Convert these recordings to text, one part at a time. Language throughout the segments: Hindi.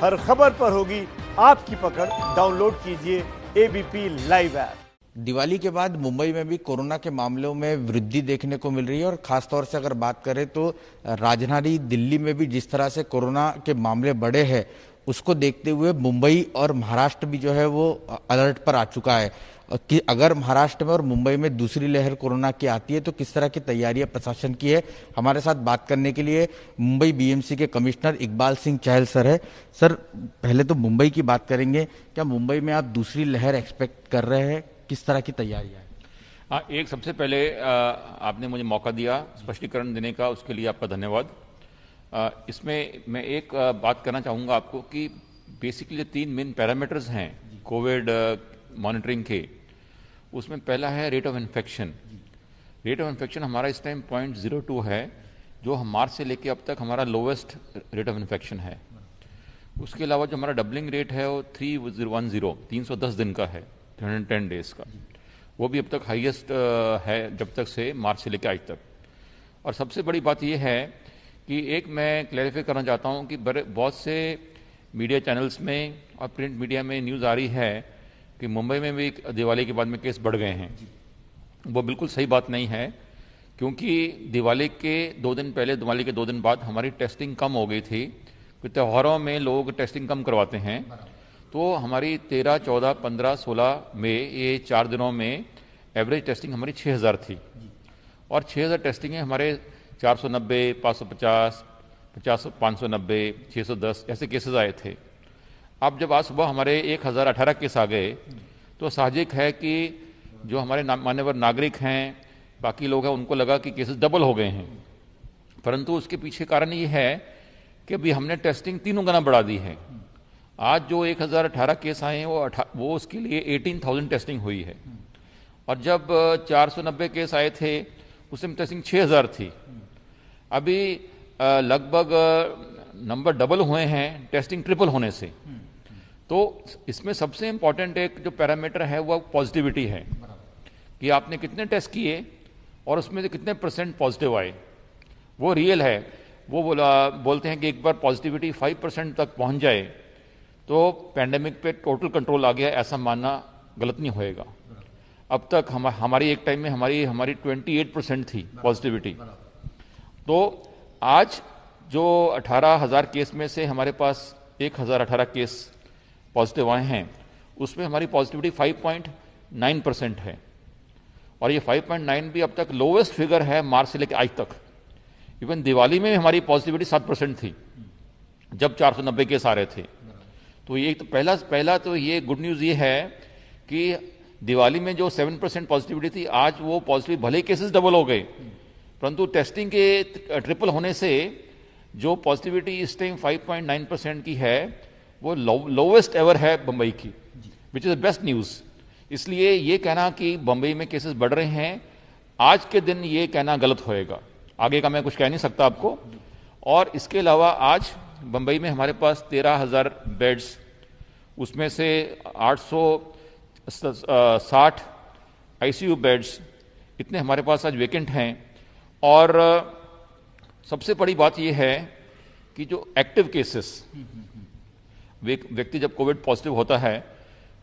हर खबर पर होगी आपकी पकड़। डाउनलोड कीजिए एबीपी लाइव ऐप। दिवाली के बाद मुंबई में भी कोरोना के मामलों में वृद्धि देखने को मिल रही है और खासतौर से अगर बात करें तो राजधानी दिल्ली में भी जिस तरह से कोरोना के मामले बढ़े हैं उसको देखते हुए मुंबई और महाराष्ट्र भी जो है वो अलर्ट पर आ चुका है कि अगर महाराष्ट्र में और मुंबई में दूसरी लहर कोरोना की आती है तो किस तरह की तैयारियां प्रशासन की है। हमारे साथ बात करने के लिए मुंबई बीएमसी के कमिश्नर इकबाल सिंह चहल सर है। सर, पहले तो मुंबई की बात करेंगे, क्या मुंबई में आप दूसरी लहर एक्सपेक्ट कर रहे हैं? किस तरह की तैयारियां हैं? हाँ, एक सबसे पहले आपने मुझे मौका दिया स्पष्टीकरण देने का, उसके लिए आपका धन्यवाद। इसमें मैं एक बात करना चाहूँगा आपको कि बेसिकली जो 3 मेन पैरामीटर्स हैं कोविड मॉनिटरिंग के, उसमें पहला है rate of infection. Rate of infection हमारा इस टाइम 0.02 है, जो मार्च से लेके अब तक हमारा लोवेस्ट रेट ऑफ इन्फेक्शन है। उसके अलावा जो हमारा डबलिंग रेट है वो 310 दिन का है, 310 डेज का, वो भी अब तक हाईएस्ट है जब तक से मार्च से लेकर आज तक। और सबसे बड़ी बात यह है कि एक मैं क्लैरिफाई करना चाहता हूँ कि बहुत से मीडिया चैनल्स में और प्रिंट मीडिया में न्यूज़ आ रही है कि मुंबई में भी दिवाली के बाद में केस बढ़ गए हैं। वो बिल्कुल सही बात नहीं है, क्योंकि दिवाली के 2 दिन पहले, दिवाली के 2 दिन बाद हमारी टेस्टिंग कम हो गई थी। त्योहारों में लोग टेस्टिंग कम करवाते हैं, तो हमारी 13, 14, 15, 16 में ये 4 दिनों में एवरेज टेस्टिंग हमारी 6000 थी। और 6000 टेस्टिंग है हमारे 490, 550, 590, 610 ऐसे केसेस आए थे। अब जब आज सुबह हमारे 1018 केस आ गए तो साहजिक है कि जो हमारे मान्यवर नागरिक हैं, बाकी लोग हैं, उनको लगा कि केसेस डबल हो गए हैं। परंतु उसके पीछे कारण ये है कि अभी हमने टेस्टिंग 3 गुना बढ़ा दी है। आज जो 1018 केस आए हैं वो उसके लिए 18,000 टेस्टिंग हुई है। और जब 490 केस आए थे उसमें टेस्टिंग 6000 थी। अभी लगभग नंबर डबल हुए हैं टेस्टिंग ट्रिपल होने से। तो इसमें सबसे इंपॉर्टेंट एक जो पैरामीटर है वो पॉजिटिविटी है कि आपने कितने टेस्ट किए और उसमें से कितने % पॉजिटिव आए, वो रियल है। वो बोलते हैं कि एक बार पॉजिटिविटी 5% तक पहुंच जाए तो पैंडेमिक पे टोटल कंट्रोल आ गया, ऐसा मानना गलत नहीं होएगा। अब तक हमारी एक टाइम में हमारी 28% थी पॉजिटिविटी। तो आज जो 18,000 केस में से हमारे पास 1018 केस पॉजिटिव आए हैं, उसमें हमारी पॉजिटिविटी 5.9% है। और ये 5.9 भी अब तक लोवेस्ट फिगर है मार्च से लेकर आज तक। इवन दिवाली में हमारी पॉजिटिविटी 7% थी जब 490 केस आ रहे थे। तो ये तो पहला तो ये गुड न्यूज़ ये है कि दिवाली में जो 7% पॉजिटिविटी थी, आज वो पॉजिटिव भले केसेस डबल हो गए, परंतु टेस्टिंग के ट्रिपल होने से जो पॉजिटिविटी इस टाइम 5.9% की है वो लोवेस्ट एवर है बम्बई की, which is the best news. इसलिए ये कहना कि बम्बई में केसेस बढ़ रहे हैं आज के दिन, ये कहना गलत होएगा। आगे का मैं कुछ कह नहीं सकता आपको। और इसके अलावा आज बम्बई में हमारे पास 13,000 बेड्स, उसमें से 860 आईसीयू बेड्स इतने हमारे पास आज वेकेंट हैं। और सबसे बड़ी बात यह है कि जो एक्टिव केसेस, व्यक्ति जब कोविड पॉजिटिव होता है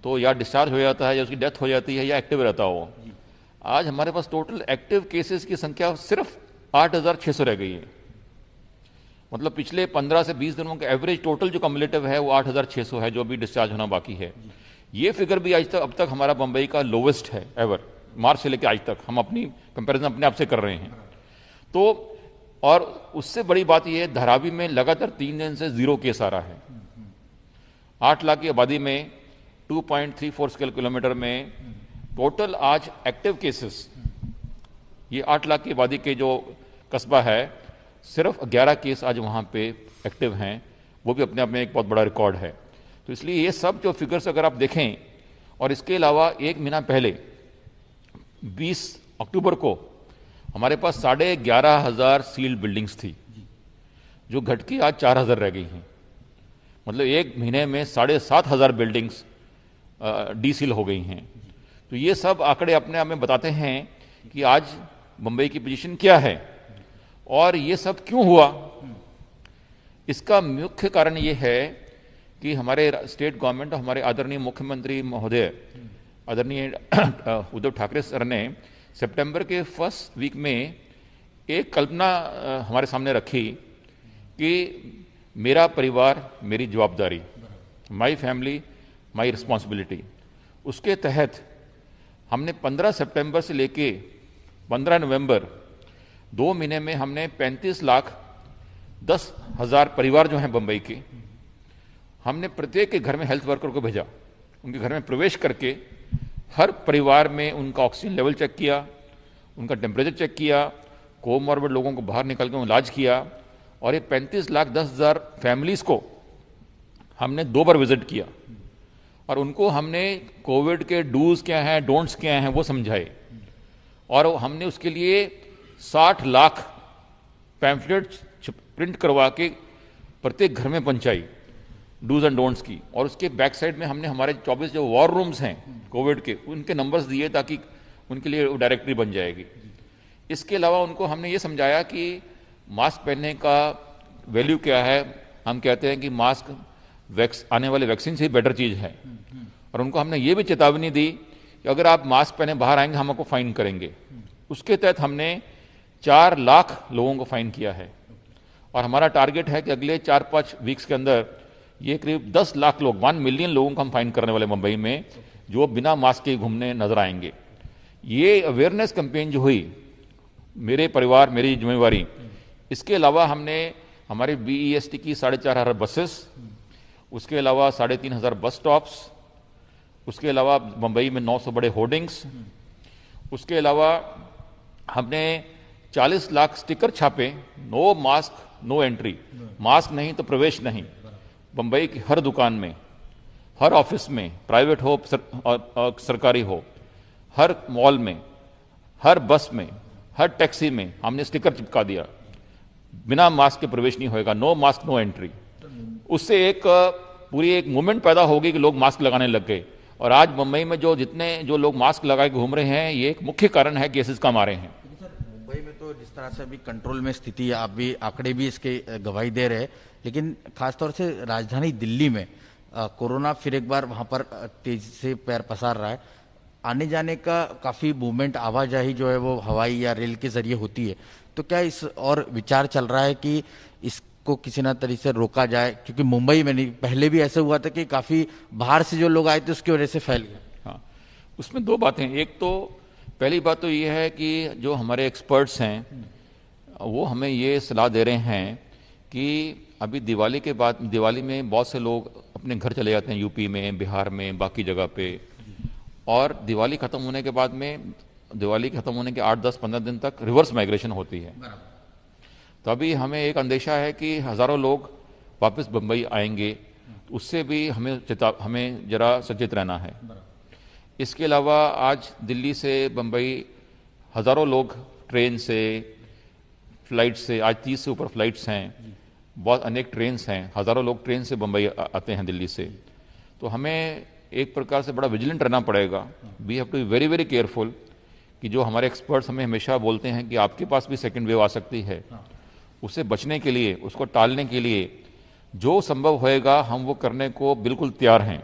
तो या डिस्चार्ज हो जाता है या उसकी डेथ हो जाती है या एक्टिव रहता हो। आज हमारे पास टोटल एक्टिव केसेस की संख्या सिर्फ 8,600 रह गई है। मतलब पिछले 15 से 20 दिनों का एवरेज टोटल जो कम्युलेटिव है वो 8,600 है, जो भी डिस्चार्ज होना बाकी है। ये फिगर भी आज तक अब तक हमारा बम्बई का लोवेस्ट है एवर, मार्च से लेकर आज तक। हम अपनी कंपैरिजन अपने आप से कर रहे हैं। तो और उससे बड़ी बात यह है, धारावी में लगातार 3 दिन से 0 केस आ रहा है। 8 लाख की आबादी में 2.34 स्क्वायर किलोमीटर में टोटल आज एक्टिव केसेस, ये 8 लाख की आबादी के जो कस्बा है, सिर्फ 11 केस आज वहाँ पे एक्टिव हैं। वो भी अपने आप में एक बहुत बड़ा रिकॉर्ड है। तो इसलिए ये सब जो फिगर्स अगर आप देखें, और इसके अलावा एक महीना पहले 20 अक्टूबर को हमारे पास 11,500 सील्ड बिल्डिंग्स थी, जो घट के आज 4,000 रह गई हैं। मतलब एक महीने में 7,500 बिल्डिंग्स डीसील हो गई हैं। तो ये सब आंकड़े अपने आप में बताते हैं कि आज मुंबई की पोजीशन क्या है और ये सब क्यों हुआ। इसका मुख्य कारण ये है कि हमारे स्टेट गवर्नमेंट और हमारे आदरणीय मुख्यमंत्री महोदय आदरणीय उद्धव ठाकरे सर ने सितंबर के फर्स्ट वीक में एक कल्पना हमारे सामने रखी कि मेरा परिवार मेरी जवाबदारी, माई फैमिली माई रिस्पॉन्सिबिलिटी। उसके तहत हमने 15 सितंबर से लेके 15 नवंबर 2 महीने में हमने 35,10,000 परिवार जो हैं बंबई के, हमने प्रत्येक के घर में हेल्थ वर्कर को भेजा। उनके घर में प्रवेश करके हर परिवार में उनका ऑक्सीजन लेवल चेक किया, उनका टेम्परेचर चेक किया, कोमॉर्बिड लोगों को बाहर निकल के इलाज किया। और ये 35,10,000 फैमिलीज को हमने 2 बार विजिट किया और उनको हमने कोविड के डूज क्या हैं, डोंट्स क्या हैं वो समझाए। और हमने उसके लिए 60 लाख पैम्फलेट्स प्रिंट करवा के प्रत्येक घर में पहुंचाई डूज एंड डोंट्स की। और उसके बैक साइड में हमने हमारे 24 जो वॉर रूम्स हैं कोविड के, उनके नंबर्स दिए ताकि उनके लिए डायरेक्टरी बन जाएगी। इसके अलावा उनको हमने ये समझाया कि मास्क पहनने का वैल्यू क्या है। हम कहते हैं कि मास्क आने वाले वैक्सीन से ही बेटर चीज़ है। और उनको हमने ये भी चेतावनी दी कि अगर आप मास्क पहने बाहर आएंगे हम आपको फाइन करेंगे। उसके तहत हमने 4 लाख लोगों को फाइन किया है। और हमारा टारगेट है कि अगले 4-5 वीक्स के अंदर ये करीब 10 लाख लोग, 1 मिलियन लोगों को हम फाइन करने वाले मुंबई में, जो बिना मास्क के घूमने नजर आएंगे। ये अवेयरनेस कैंपेन जो हुई, मेरे परिवार मेरी जिम्मेवारी, इसके अलावा हमने हमारे BEST की 4,500 बसेस, उसके अलावा 3,500 बस स्टॉप्स, उसके अलावा मुंबई में 900 बड़े होर्डिंग्स, उसके अलावा हमने 40 लाख स्टिकर छापे, no mask no entry, mask नहीं तो प्रवेश नहीं। मुंबई की हर दुकान में, हर ऑफिस में, प्राइवेट हो सरकारी हो, हर मॉल में, हर बस में, हर टैक्सी में हमने स्टिकर चिपका दिया, बिना मास्क के प्रवेश नहीं होएगा, नो मास्क नो एंट्री। उससे एक पूरी एक मूवमेंट पैदा होगी कि लोग मास्क लगाने लग गए। और आज मुंबई में जो लोग मास्क लगा के घूम रहे हैं, ये एक मुख्य कारण है केसेस कम आ रहे हैं। मुंबई में तो जिस तरह से अभी कंट्रोल में स्थिति है, आप भी आंकड़े भी इसके गवाही दे रहे हैं, लेकिन खासतौर से राजधानी दिल्ली में कोरोना फिर एक बार वहां पर तेजी से पैर पसार रहा है। आने जाने का काफी मूवमेंट, आवाजाही जो है वो हवाई या रेल के जरिए होती है। तो क्या इस और विचार चल रहा है कि इसको किसी न तरीके से रोका जाए? क्योंकि मुंबई में नहीं, पहले भी ऐसा हुआ था कि काफी बाहर से जो लोग आए थे उसकी वजह से फैल गया। हाँ, उसमें 2 बातें। एक तो पहली बात तो ये है कि जो हमारे एक्सपर्ट्स हैं वो हमें ये सलाह दे रहे हैं कि अभी दिवाली के बाद, दिवाली में बहुत से लोग अपने घर चले जाते हैं, यूपी में, बिहार में, बाकी जगह पे। और दिवाली खत्म होने के बाद में, दिवाली खत्म होने के 8-10-15 दिन तक रिवर्स माइग्रेशन होती है। तो अभी हमें एक अंदेशा है कि हजारों लोग वापस बंबई आएंगे, उससे भी हमें जरा सचेत रहना है। इसके अलावा आज दिल्ली से बंबई हजारों लोग ट्रेन से, फ्लाइट से, आज 30 से ऊपर फ्लाइट्स हैं, बहुत अनेक ट्रेन्स हैं, हजारों लोग ट्रेन से बंबई आते हैं दिल्ली से। तो हमें एक प्रकार से बड़ा विजिलेंट रहना पड़ेगा। We have to be very very careful कि जो हमारे एक्सपर्ट्स हमें हमेशा बोलते हैं कि आपके पास भी सेकेंड वेव आ सकती है, उससे बचने के लिए, उसको टालने के लिए जो संभव होएगा हम वो करने को बिल्कुल तैयार हैं।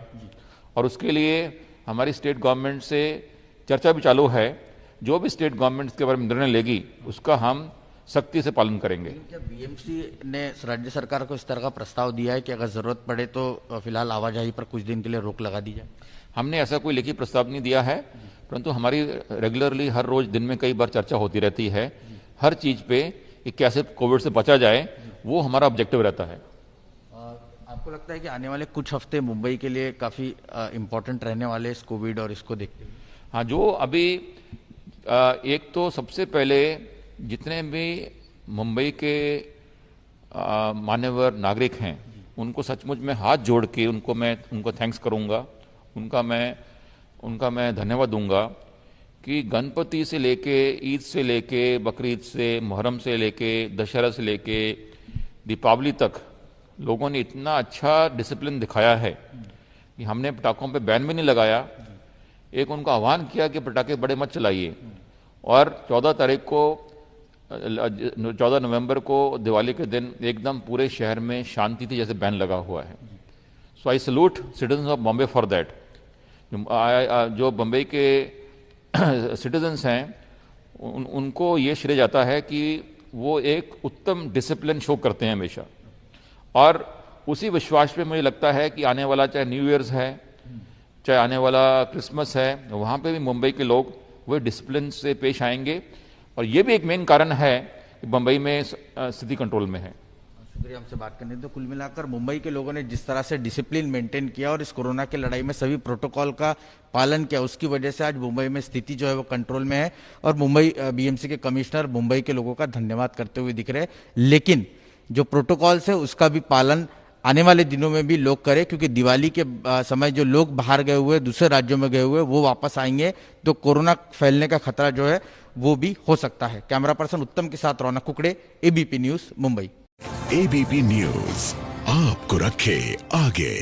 और उसके लिए हमारी स्टेट गवर्नमेंट से चर्चा भी चालू है। जो भी स्टेट गवर्नमेंट इसके बारे में निर्णय लेगी उसका हम सख्ती से पालन करेंगे। क्या BMC ने राज्य सरकार को इस तरह का प्रस्ताव दिया है कि अगर जरूरत पड़े तो फिलहाल आवाजाही पर कुछ दिन के लिए रोक लगा दी जाए? हमने ऐसा कोई लिखित प्रस्ताव नहीं दिया है, परंतु हमारी रेगुलरली हर रोज दिन में कई बार चर्चा होती रहती है हर चीज पे कि कैसे कोविड से बचा जाए, वो हमारा ऑब्जेक्टिव रहता है। आपको लगता है कि आने वाले कुछ हफ्ते मुंबई के लिए काफी इम्पोर्टेंट रहने वाले इस कोविड और इसको देखते हुए? हाँ, जो अभी एक तो सबसे पहले जितने भी मुंबई के मान्यवर नागरिक हैं उनको सचमुच में हाथ जोड़ के उनको थैंक्स करूंगा, उनका मैं धन्यवाद दूंगा कि गणपति से लेके, ईद से लेके, बकरीद से, मुहर्रम से लेके, दशहरा से लेके दीपावली तक लोगों ने इतना अच्छा डिसिप्लिन दिखाया है कि हमने पटाखों पे बैन भी नहीं लगाया। एक उनका आह्वान किया कि पटाखे बड़े मत चलाइए। और 14 नवंबर को दिवाली के दिन एकदम पूरे शहर में शांति थी, जैसे बैन लगा हुआ है। So I salute citizens of Bombay for that. जो बम्बई के सिटीजन्स हैं उनको ये श्रेय जाता है कि वो एक उत्तम डिसिप्लिन शो करते हैं हमेशा, और उसी विश्वास पे मुझे लगता है कि आने वाला चाहे न्यू ईयर्स है, चाहे आने वाला क्रिसमस है, वहाँ पे भी मुंबई के लोग वो डिसिप्लिन से पेश आएंगे, और ये भी एक मेन कारण है कि मुंबई में स्थिति कंट्रोल में है। शुक्रिया हमसे बात करने। तो कुल मिलाकर मुंबई के लोगों ने जिस तरह से डिसिप्लिन मेंटेन किया और इस कोरोना की लड़ाई में सभी प्रोटोकॉल का पालन किया, उसकी वजह से आज मुंबई में स्थिति जो है वो कंट्रोल में है, और मुंबई बीएमसी के कमिश्नर मुंबई के लोगों का धन्यवाद करते हुए दिख रहे हैं। लेकिन जो प्रोटोकॉल्स है उसका भी पालन आने वाले दिनों में भी लोग करें, क्योंकि दिवाली के समय जो लोग बाहर गए हुए, दूसरे राज्यों में गए हुए, वो वापस आएंगे तो कोरोना फैलने का खतरा जो है वो भी हो सकता है। कैमरा पर्सन उत्तम के साथ Raunak Kukde, ABP news, Mumbai. ABP news आपको रखे आगे।